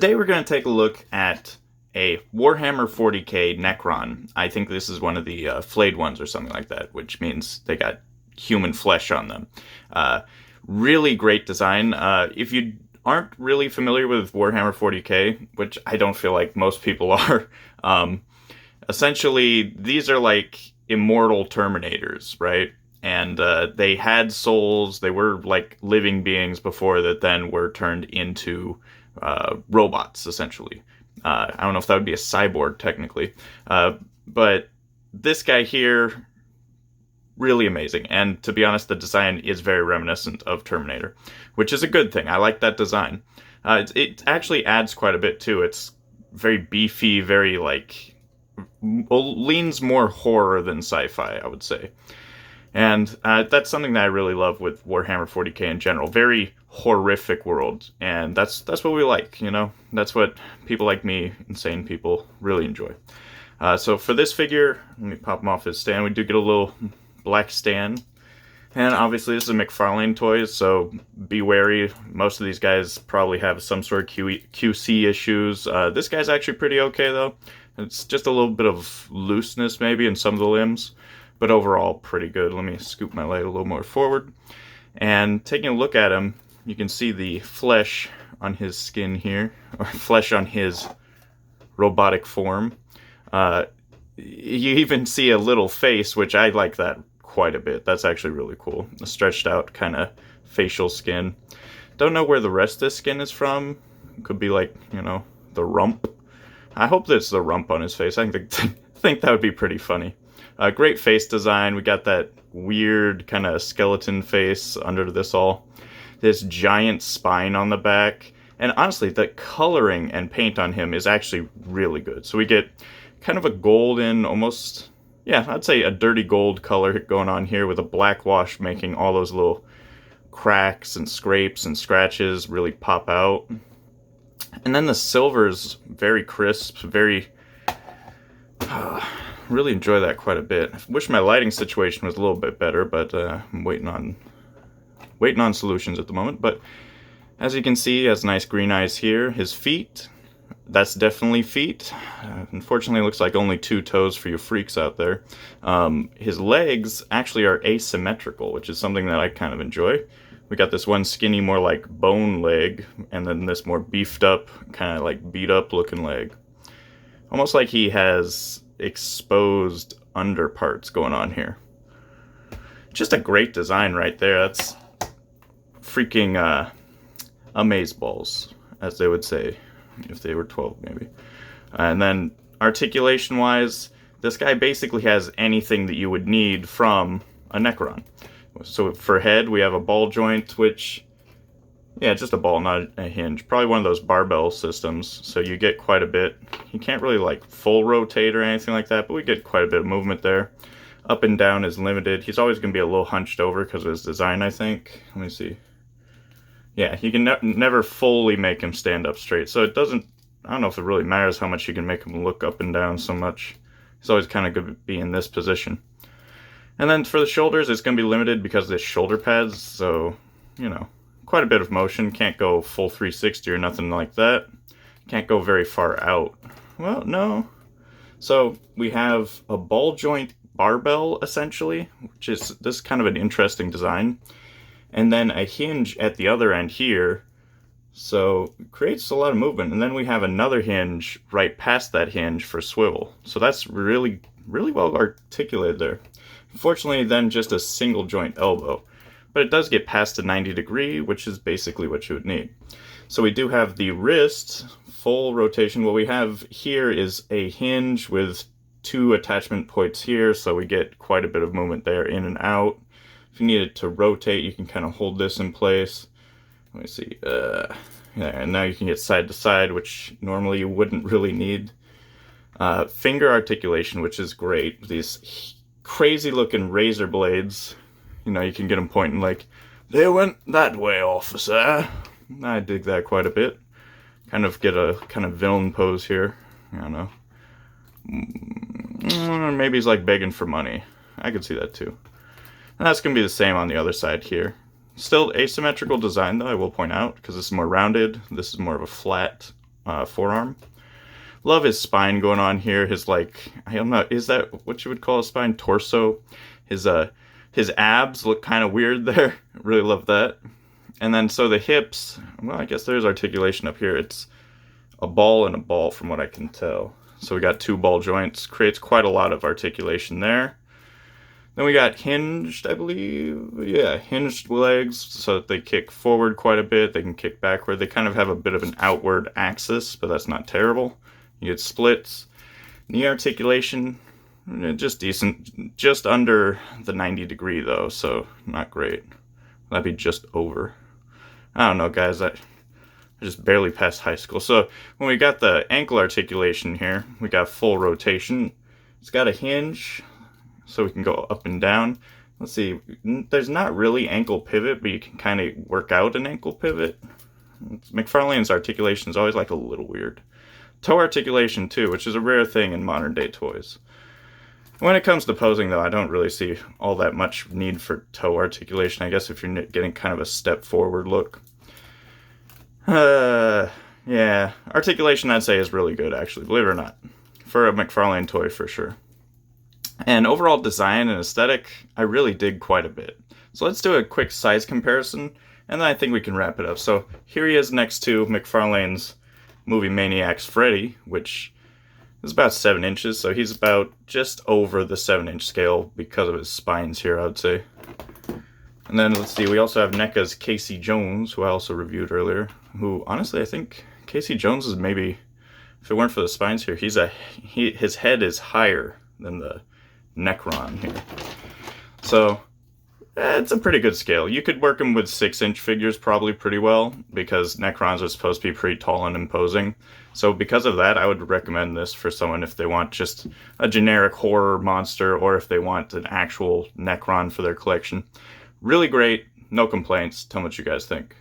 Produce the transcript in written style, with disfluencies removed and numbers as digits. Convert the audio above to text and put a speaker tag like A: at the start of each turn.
A: Today we're going to take a look at a Warhammer 40k Necron. I think this is one of the flayed ones or something like that, which means they got human flesh on them. Really great design. If you aren't really familiar with Warhammer 40k, which I don't feel like most people are, essentially these are like immortal Terminators, right? And they had souls. They were like living beings before that then were turned into robots, essentially. I don't know if that would be a cyborg, technically. But this guy here, really amazing. And to be honest, the design is very reminiscent of Terminator, which is a good thing. I like that design. It actually adds quite a bit, too. It's very beefy, very, like, leans more horror than sci-fi, I would say. And that's something that I really love with Warhammer 40k in general. Very horrific world, and that's what we like, you know? That's what people like me, insane people, really enjoy. So for this figure, let me pop him off his stand. We do get a little black stand. And obviously this is a McFarlane toy, so be wary. Most of these guys probably have some sort of QC issues. This guy's actually pretty okay, though. It's just a little bit of looseness, maybe, in some of the limbs. But overall, pretty good. Let me scoop my light a little more forward. And taking a look at him, you can see the flesh on his skin here, or flesh on his robotic form. You even see a little face, which I like that quite a bit. That's actually really cool. A stretched out kind of facial skin. Don't know where the rest of this skin is from. Could be like, you know, the rump. I hope that's the rump on his face. I think that would be pretty funny. Great face design. We got that weird kind of skeleton face under this all. This giant spine on the back. And honestly, the coloring and paint on him is actually really good. So we get kind of a golden, almost, yeah, I'd say a dirty gold color going on here with a black wash making all those little cracks and scrapes and scratches really pop out. And then the silver's very crisp, very... really enjoy that quite a bit. I wish my lighting situation was a little bit better, but I'm waiting on solutions at the moment. But as you can see, he has nice green eyes here. His feet, that's definitely feet. Unfortunately, it looks like only 2 toes for you freaks out there. His legs actually are asymmetrical, which is something that I kind of enjoy. We got this one skinny, more like bone leg, and then this more beefed up, kind of like beat up looking leg. Almost like he has exposed underparts going on here. Just a great design right there. That's freaking amazeballs, as they would say if they were 12 maybe. And then articulation wise, this guy basically has anything that you would need from a Necron. So for head, we have a ball joint, which, yeah, just a ball, not a hinge. Probably one of those barbell systems, so you get quite a bit. You can't really, like, full rotate or anything like that, but we get quite a bit of movement there. Up and down is limited. He's always going to be a little hunched over because of his design, I think. Let me see. Yeah, you can never fully make him stand up straight, so it doesn't... I don't know if it really matters how much you can make him look up and down so much. He's always kind of going to be in this position. And then for the shoulders, it's going to be limited because of the shoulder pads, so, you know... Quite a bit of motion. Can't go full 360 or nothing like that. Can't go very far out. Well, no. So we have a ball joint barbell, essentially, which is this kind of an interesting design. And then a hinge at the other end here. So it creates a lot of movement. And then we have another hinge right past that hinge for swivel. So that's really, really well articulated there. Unfortunately, then just a single joint elbow. But it does get past a 90 degree, which is basically what you would need. So we do have the wrist, full rotation. What we have here is a hinge with 2 attachment points here, so we get quite a bit of movement there, in and out. If you need it to rotate, you can kind of hold this in place. Let me see. Yeah, and now you can get side to side, which normally you wouldn't really need. Finger articulation, which is great. These crazy looking razor blades. You know, you can get them pointing like, they went that way, officer. I dig that quite a bit. Kind of get a kind of villain pose here. I don't know. Maybe he's like begging for money. I could see that too. And that's going to be the same on the other side here. Still asymmetrical design though, I will point out, because this is more rounded. This is more of a flat forearm. Love his spine going on here. His, like, I don't know, is that what you would call a spine? Torso. His abs look kind of weird there. Really love that. And then so the hips, well, I guess there's articulation up here. It's a ball and a ball from what I can tell. So we got 2 ball joints. Creates quite a lot of articulation there. Then we got hinged, I believe. Yeah, hinged legs so that they kick forward quite a bit. They can kick backward. They kind of have a bit of an outward axis, but that's not terrible. You get splits. Knee articulation, just decent. Just under the 90 degree though, so not great. That'd be just over. I don't know, guys. I just barely passed high school. So when we got the ankle articulation here, we got full rotation. It's got a hinge, so we can go up and down. Let's see. There's not really ankle pivot, but you can kind of work out an ankle pivot. McFarlane's articulation is always like a little weird. Toe articulation too, which is a rare thing in modern day toys. When it comes to posing though, I don't really see all that much need for toe articulation. I guess if you're getting kind of a step forward look. Yeah, articulation I'd say is really good actually, believe it or not. For a McFarlane toy for sure. And overall design and aesthetic, I really dig quite a bit. So let's do a quick size comparison, and then I think we can wrap it up. So here he is next to McFarlane's Movie Maniacs Freddy, which is about 7 inches, so he's about just over the 7-inch scale because of his spines here, I would say. And then let's see, we also have NECA's Casey Jones, who I also reviewed earlier, who honestly I think Casey Jones is maybe, if it weren't for the spines here, his head is higher than the Necron here. So it's a pretty good scale. You could work him with 6-inch figures probably pretty well, because Necrons are supposed to be pretty tall and imposing. So because of that, I would recommend this for someone if they want just a generic horror monster, or if they want an actual Necron for their collection. Really great, no complaints. Tell me what you guys think.